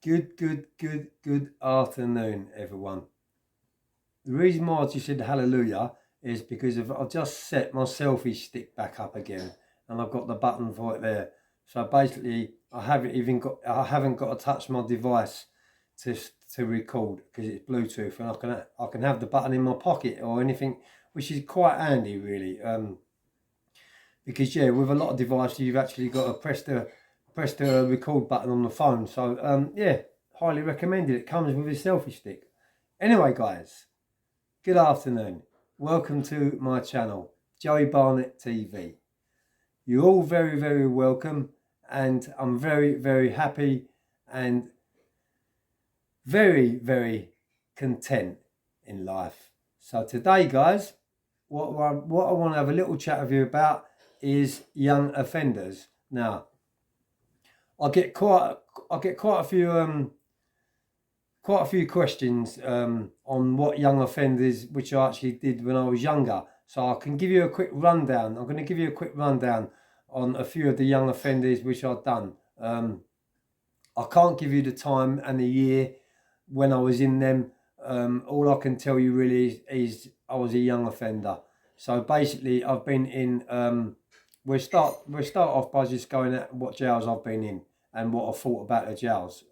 Good afternoon, everyone. The reason why I just said hallelujah is because I've just set my selfie stick back up again, and I've got the button for it there. So basically, I haven't got to touch my device to record because it's Bluetooth, and I can have the button in my pocket or anything, which is quite handy, really. Because yeah, with a lot of devices, you've actually got to press the record button on the phone. So yeah, highly recommended. It comes with a selfie stick. Anyway, guys, good afternoon. Welcome to my channel, Joey Barnett TV. You're all very welcome, and I'm very happy and very content in life. So today, guys, what I want to have a little chat with you about is young offenders. Now, I get quite a few questions on what young offenders, which I actually did when I was younger. So I can give you a quick rundown. I'm going to give you a quick rundown on a few of the young offenders which I've done. I can't give you the time and the year when I was in them. All I can tell you really is I was a young offender. So basically, I've been in. We'll start off by just going at what jails I've been in and what I thought about the jails.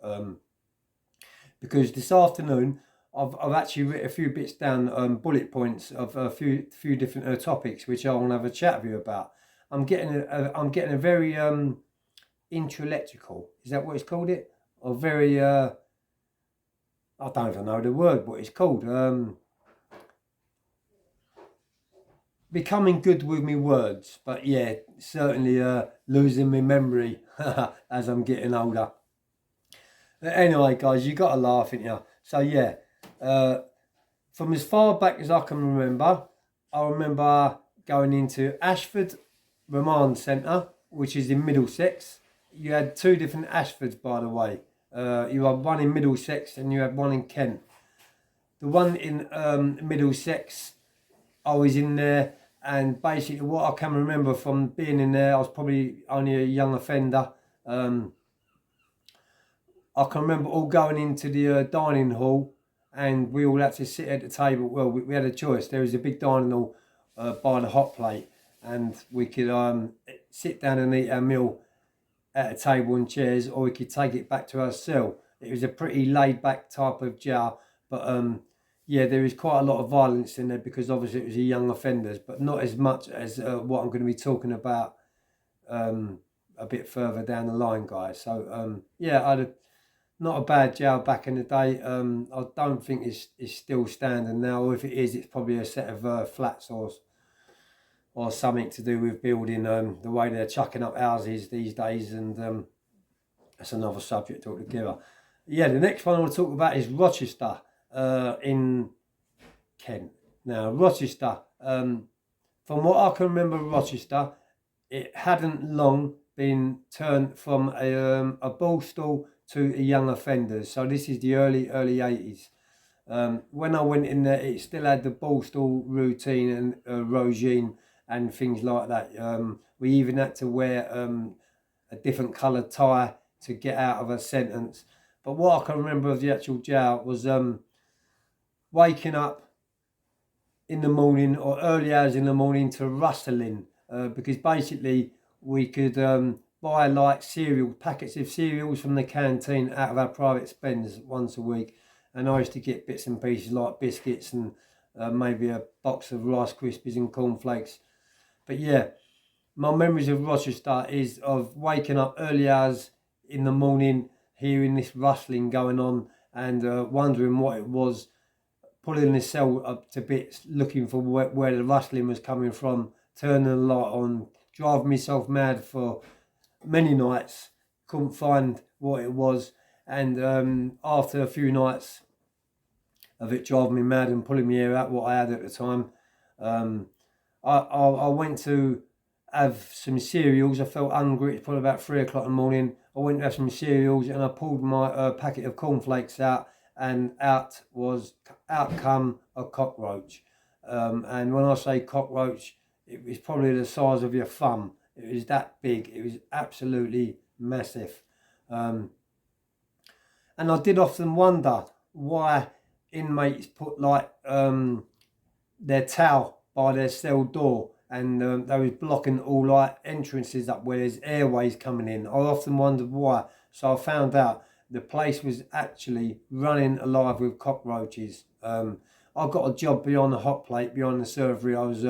Because this afternoon I've actually written a few bits down, bullet points of a few different topics which I want to have a chat with you about. I'm getting a very intellectual. Is that what it's called? It or very I don't even know the word. What it's called. Becoming good with me words, but yeah, certainly losing my memory as I'm getting older. But anyway, guys, you got to laugh, ain't you? So yeah, from as far back as I can remember, I remember going into ASHFORD Remand Centre, which is in Middlesex. You had two different ASHFORDs, by the way. You had one in Middlesex and you had one in Kent. The one in Middlesex, I was in there, and basically what I can remember from being in there, I was probably only a young offender. I can remember all going into the dining hall, and we all had to sit at the table. Well, we had a choice. There was a big dining hall by the hot plate, and we could sit down and eat our meal at a table and chairs, or we could take it back to our cell. It was a pretty laid back type of jail, but yeah, there is quite a lot of violence in there because obviously it was a young offenders, but not as much as what I'm going to be talking about a bit further down the line, guys. So yeah, not a bad jail back in the day. I don't think it's still standing now, or if it is, it's probably a set of flats or something to do with building, the way they're chucking up houses these days, and that's another subject altogether. Yeah, the next one I want to talk about is Rochester in Kent. Now, Rochester, from what I can remember, Rochester, it hadn't long been turned from a ball stall to a young offenders. So this is the early 80s. When I went in there, it still had the ball stall routine and regime and things like that. We even had to wear a different coloured tie to get out of a sentence. But what I can remember of the actual jail was waking up in the morning or early hours in the morning to rustling, because basically we could buy like packets of cereals from the canteen out of our private spends once a week, and I used to get bits and pieces like biscuits and maybe a box of Rice Krispies and cornflakes. But yeah, my memories of Rochester is of waking up early hours in the morning, hearing this rustling going on, and wondering what it was, pulling the cell up to bits, looking for where the rustling was coming from, turning the light on, driving myself mad for many nights, couldn't find what it was, and after a few nights of it driving me mad and pulling me hair out, what I had at the time, I went to have some cereals. I felt hungry. It's probably about 3 o'clock in the morning. I went to have some cereals and I pulled my packet of cornflakes out, and out come a cockroach. And when I say cockroach, it was probably the size of your thumb. It was that big. It was absolutely massive. And I did often wonder why inmates put like their towel by their cell door, and they was blocking all like entrances up where there's airways coming in. I often wondered why. So I found out the place was actually running alive with cockroaches. I got a job beyond the hot plate, beyond the surgery. I was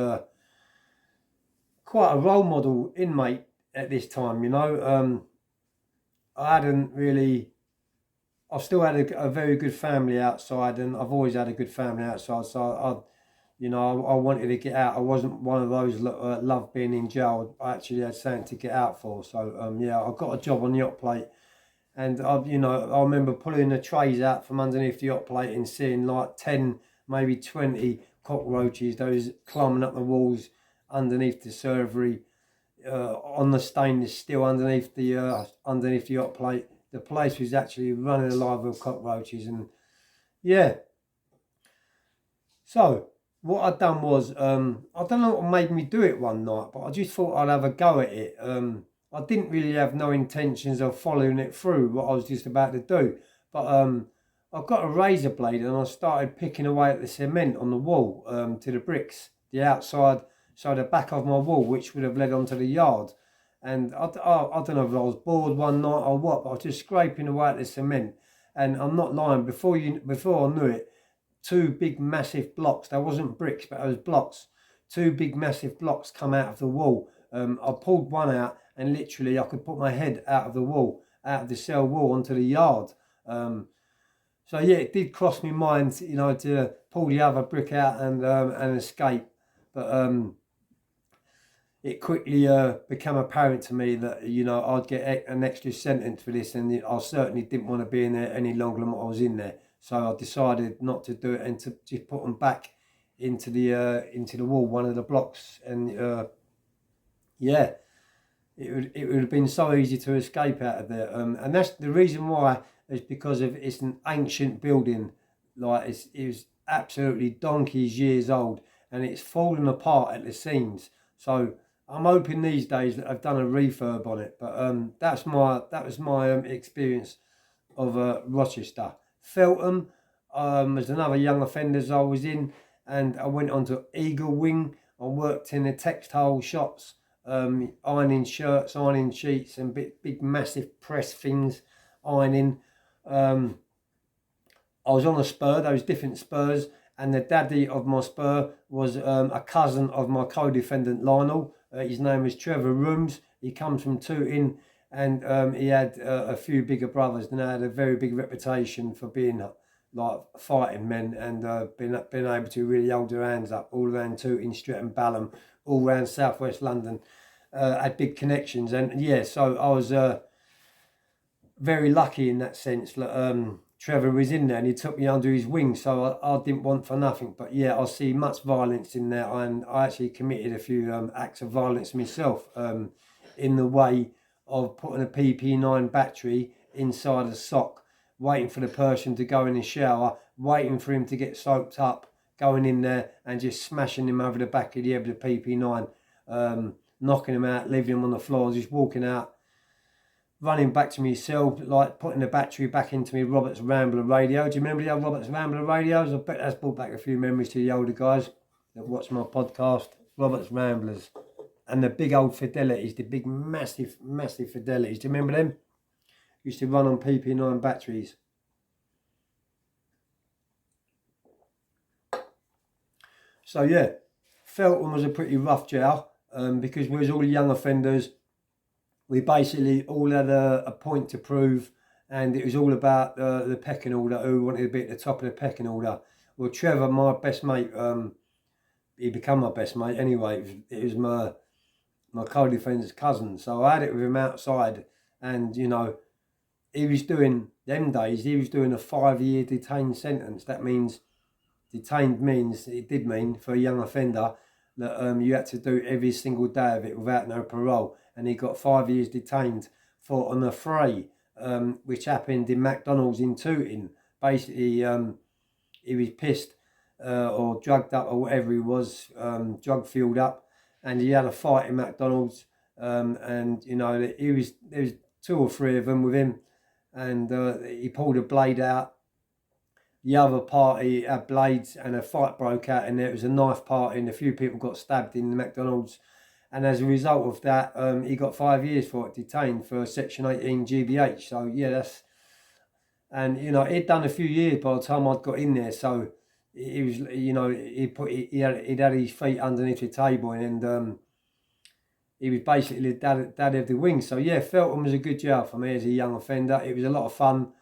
quite a role model inmate at this time, you know. I hadn't really, I still had a very good family outside, and I've always had a good family outside. So I wanted to get out. I wasn't one of those that loved being in jail. I actually had something to get out for. So yeah, I got a job on the hot plate, and I remember pulling the trays out from underneath the hot plate and seeing like 10, maybe 20 cockroaches. Those climbing up the walls underneath the surgery, on the stainless steel underneath the hot plate. The place was actually running alive with cockroaches, and yeah. So what I'd done was, I don't know what made me do it one night, but I just thought I'd have a go at it. I didn't really have no intentions of following it through, what I was just about to do. But I got a razor blade and I started picking away at the cement on the wall, to the bricks, the outside, so the back of my wall, which would have led onto the yard. And I don't know if I was bored one night or what, but I was just scraping away at the cement. And I'm not lying, before I knew it, two big massive blocks, they wasn't bricks, but it was blocks, two big massive blocks come out of the wall. I pulled one out and literally I could put my head out of the wall, out of the cell wall onto the yard. So yeah, it did cross my mind, to pull the other brick out and escape. But it quickly became apparent to me that, I'd get an extra sentence for this, and I certainly didn't want to be in there any longer than what I was in there. So I decided not to do it and to just put them back into the wall, one of the blocks. And yeah, it would have been so easy to escape out of there. And that's the reason why, is because it's an ancient building. Like it was absolutely donkey's years old, and it's fallen apart at the seams. So I'm hoping these days that I've done a refurb on it. But that was my experience of Rochester. Feltham was another young offenders I was in, and I went on to Eagle Wing. I worked in the textile shops, ironing shirts, ironing sheets, and big massive press things, ironing. I was on a spur, those different spurs, and the daddy of my spur was a cousin of my co-defendant Lionel. His name was Trevor Rooms. He comes from Tooting, and he had a few bigger brothers, and they had a very big reputation for being like fighting men, and being able to really hold their hands up all around Tooting, Streatham, Balham, all around southwest London. Had big connections, and yeah, so I was very lucky in that sense that Trevor was in there and he took me under his wing, so I didn't want for nothing. But yeah, I see much violence in there, and I actually committed a few acts of violence myself, in the way of putting a PP9 battery inside a sock, waiting for the person to go in the shower, waiting for him to get soaked up, going in there and just smashing him over the back of the head with the PP9, knocking him out, leaving him on the floor, just walking out, running back to my cell, like putting the battery back into me Roberts Rambler radio. Do you remember the old Roberts Rambler radios? I bet that's brought back a few memories to the older guys that watch my podcast. Roberts Ramblers. And the big old Fidelities, the big massive Fidelities. Do you remember them? Used to run on PP9 batteries. So yeah, Feltham was a pretty rough jail, because we was all young offenders. We basically all had a point to prove, and it was all about the pecking order, who wanted to be at the top of the pecking order. Well, Trevor, my best mate, he became my best mate anyway. It was my co-defender's cousin, so I had it with him outside, and he was doing, them days, he was doing a 5-year detained sentence. That means, detained means, it did mean for a young offender that you had to do every single day of it without no parole. And he got 5 years detained for an affray, which happened in McDonald's in Tooting. Basically, he was pissed or drugged up or whatever he was, drug fueled up, and he had a fight in McDonald's. And there was 2 or 3 of them with him, and he pulled a blade out. The other party had blades, and a fight broke out, and there was a knife party, and a few people got stabbed in the McDonald's. And as a result of that, he got 5 years for it, detained for Section 18 GBH. So yeah, that's, and you know, he'd done a few years by the time I'd got in there. So he was, you know, he'd had his feet underneath the table, and he was basically the dad of the wing. So yeah, Feltham was a good jail for me as a young offender. It was a lot of fun.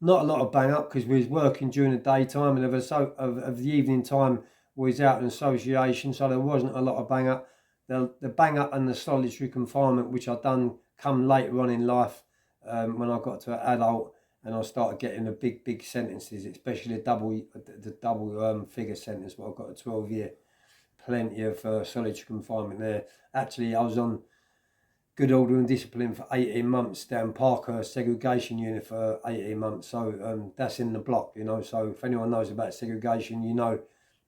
Not a lot of bang up because we was working during the daytime, and of the evening time we was out in association, so there wasn't a lot of bang up. The bang up and the solitary confinement, which I done come later on in life, when I got to an adult and I started getting the big sentences, especially the double figure sentence. Where I got a 12-year, plenty of solitary confinement there. Actually, I was on good order and discipline for 18 months down Parkhurst segregation unit for 18 months. So that's in the block, you know. So if anyone knows about segregation, you know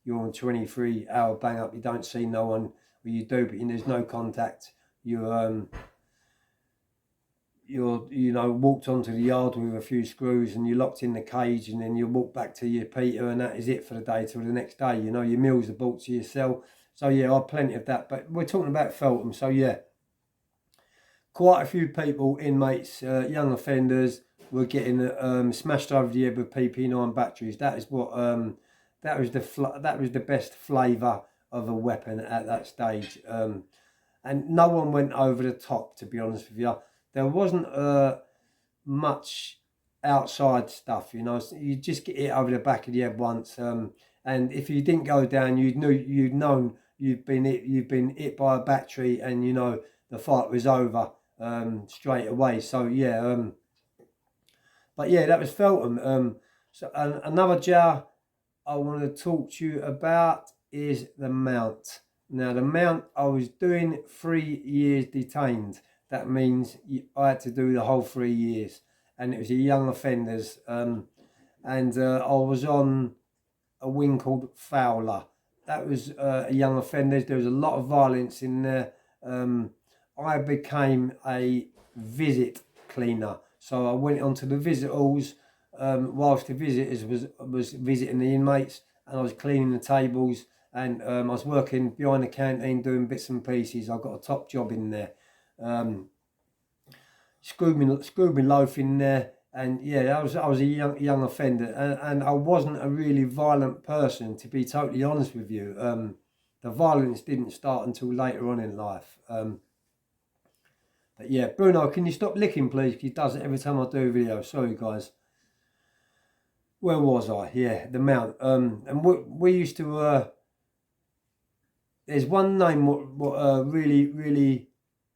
you're on 23-hour bang up. You don't see no one, or you do, but there's no contact. You're you know, walked onto the yard with a few screws, and you're locked in the cage, and then you walk back to your Peter, and that is it for the day till the next day. You know, your meals are brought to your cell. So yeah, I had plenty of that. But we're talking about Feltham, so yeah. Quite a few people, inmates, young offenders, were getting smashed over the head with PP9 batteries. That is what that was the best flavour of a weapon at that stage, and no one went over the top. To be honest with you, there wasn't much outside stuff. You know, so you just get hit over the back of the head once, and if you didn't go down, you'd known you've been hit by a battery, and you know the fight was over straight away. So yeah, but yeah, that was Feltham. So another jail I want to talk to you about is the Mount. Now the Mount, I was doing 3 years detained. That means I had to do the whole 3 years, and it was a young offenders, and I was on a wing called Fowler. That was a young offenders. There was a lot of violence in there. I became a visit cleaner. So I went onto the visit halls whilst the visitors was visiting the inmates, and I was cleaning the tables, and I was working behind the canteen doing bits and pieces. I got a top job in there. Screwed me loaf in there, and yeah, I was a young offender, and I wasn't a really violent person, to be totally honest with you. The violence didn't start until later on in life. But yeah, Bruno, can you stop licking, please? He does it every time I do a video. Sorry, guys. Where was I? Yeah, the Mount. And we used to. There's one name what really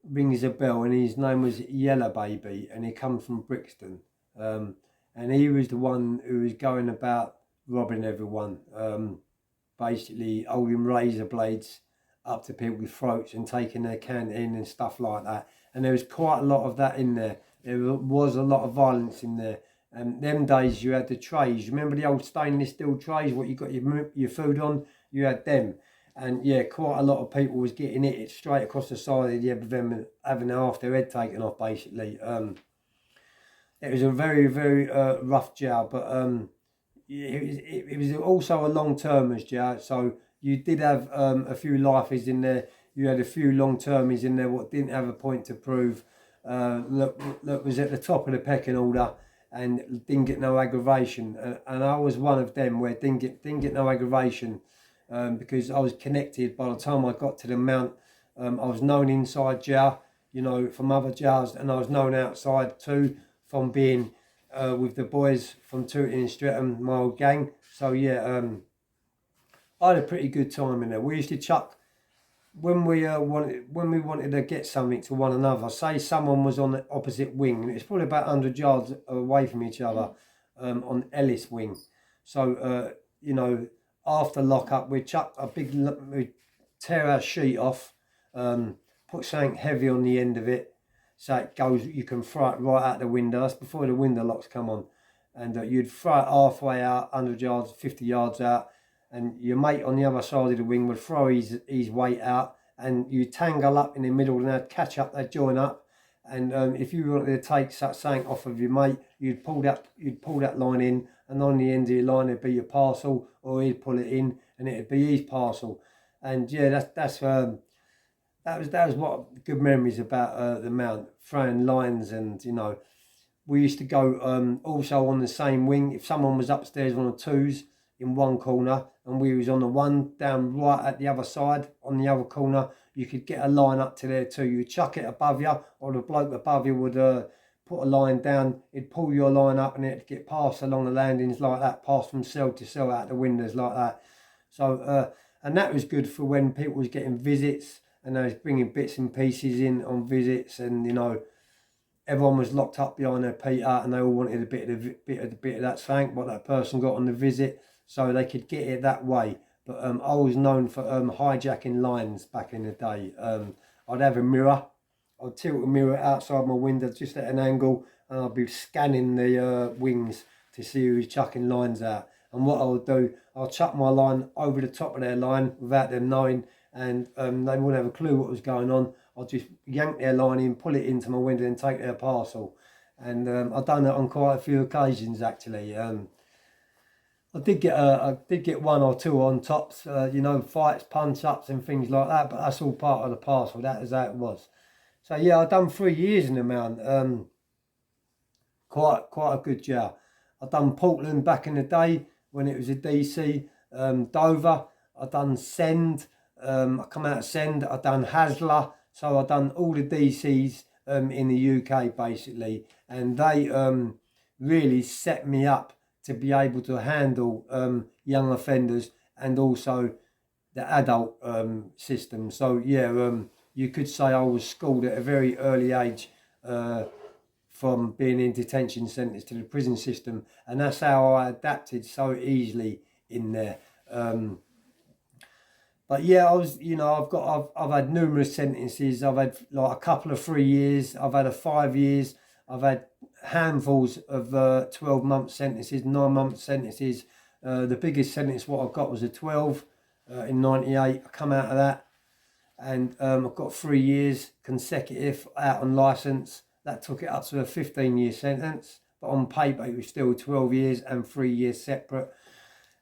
rings a bell, and his name was Yellow Baby, and he come from Brixton. And he was the one who was going about robbing everyone. Basically holding razor blades up to people's throats and taking their canteen and stuff like that. And there was quite a lot of that in there. There was a lot of violence in there. And them days you had the trays. Remember the old stainless steel trays, what you got your food on? You had them. And yeah, quite a lot of people was getting it straight across the side of the head with them and having half their head taken off, basically. It was a very rough jail, but it was also a long-termers jail. So you did have a few lifers in there. You had a few long-termies in there what didn't have a point to prove. Look was at the top of the pecking order and didn't get no aggravation. And I was one of them where didn't get no aggravation because I was connected. By the time I got to the Mount, I was known inside jail, you know, from other jails, and I was known outside too from being with the boys from Tooting and Streatham, my old gang. So yeah, I had a pretty good time in there. We used to chuck when we wanted to get something to one another. Say someone was on the opposite wing, and it's probably about 100 yards away from each other, on Ellis wing. So you know, after lock-up, we'd tear our sheet off, put something heavy on the end of it, so it goes. You can throw it right out the window. That's before the window locks come on, and you'd throw it halfway out, 100 yards, 50 yards out. And your mate on the other side of the wing would throw his weight out, and you tangle up in the middle, and they'd catch up, they'd join up, And if you wanted to take something off of your mate, you'd pull that line in, and on the end of your line it'd be your parcel, or he'd pull it in and it'd be his parcel. And yeah, that was what good memories about the Mount, throwing lines. And we used to go also on the same wing. If someone was upstairs on the twos in one corner and we was on the one down right at the other side on the other corner, you could get a line up to there too. You'd chuck it above you, or the bloke above you would put a line down. He'd pull your line up and it'd get passed along the landings like that, passed from cell to cell out the windows like that. So and that was good for when people was getting visits and they was bringing bits and pieces in on visits. And everyone was locked up behind their Peter, and they all wanted a bit of that thank what that person got on the visit, so they could get it that way. But I was known for hijacking lines back in the day. I'd have a mirror. I'd tilt a mirror outside my window just at an angle, and I'd be scanning the wings to see who was chucking lines out. And what I would do, I'll chuck my line over the top of their line without them knowing, and they wouldn't have a clue what was going on. I'll just yank their line in, pull it into my window and take their parcel. And I've done that on quite a few occasions actually. I did get one or two on tops, fights, punch-ups and things like that, but that's all part of the parcel. That is how it was. So yeah, I've done 3 years in the Mount. Quite a good job. I've done Portland back in the day when it was a DC, Dover. I've done Send. I come out of Send. I've done HASLAR. So I've done all the DCs in the UK basically, and they really set me up to be able to handle young offenders and also the adult system. So yeah, you could say I was schooled at a very early age from being in detention centres to the prison system, and that's how I adapted so easily in there. But yeah, I've had numerous sentences. I've had like a couple of 3 years. I've had a 5 years. I've had handfuls of 12-month sentences, 9-month sentences. The biggest sentence what I got was a 12 in '98. I come out of that, and I've got 3 years consecutive out on licence. That took it up to a 15-year sentence, but on paper it was still 12 years and 3 years separate.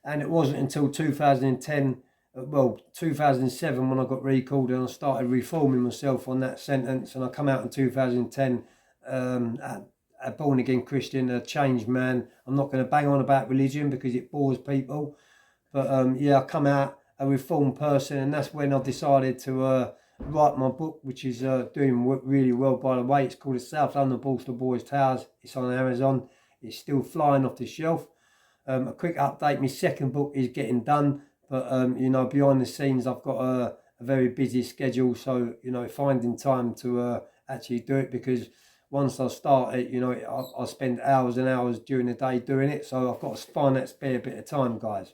And it wasn't until 2007 when I got recalled and I started reforming myself on that sentence, and I come out in 2010 a born again Christian, a changed man. I'm not going to bang on about religion because it bores people, but yeah, I come out a reformed person, and that's when I decided to write my book, which is doing really well, by the way. It's called The South London Borstal Boys Towers. It's on Amazon. It's still flying off the shelf. A quick update, my second book is getting done, but behind the scenes I've got a very busy schedule, so finding time to actually do it, because once I start it, I spend hours and hours during the day doing it, so I've got to find that spare bit of time, guys.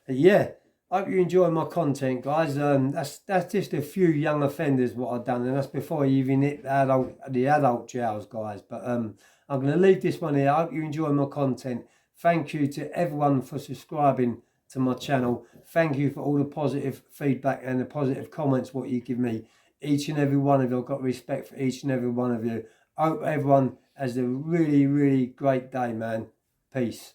But yeah, I hope you enjoy my content, guys. That's just a few young offenders what I've done, and that's before I even hit the adult jails, guys. But I'm going to leave this one here. I hope you enjoy my content. Thank you to everyone for subscribing to my channel. Thank you for all the positive feedback and the positive comments what you give me. Each and every one of you, I've got respect for each and every one of you. I hope everyone has a really, really great day, man. Peace.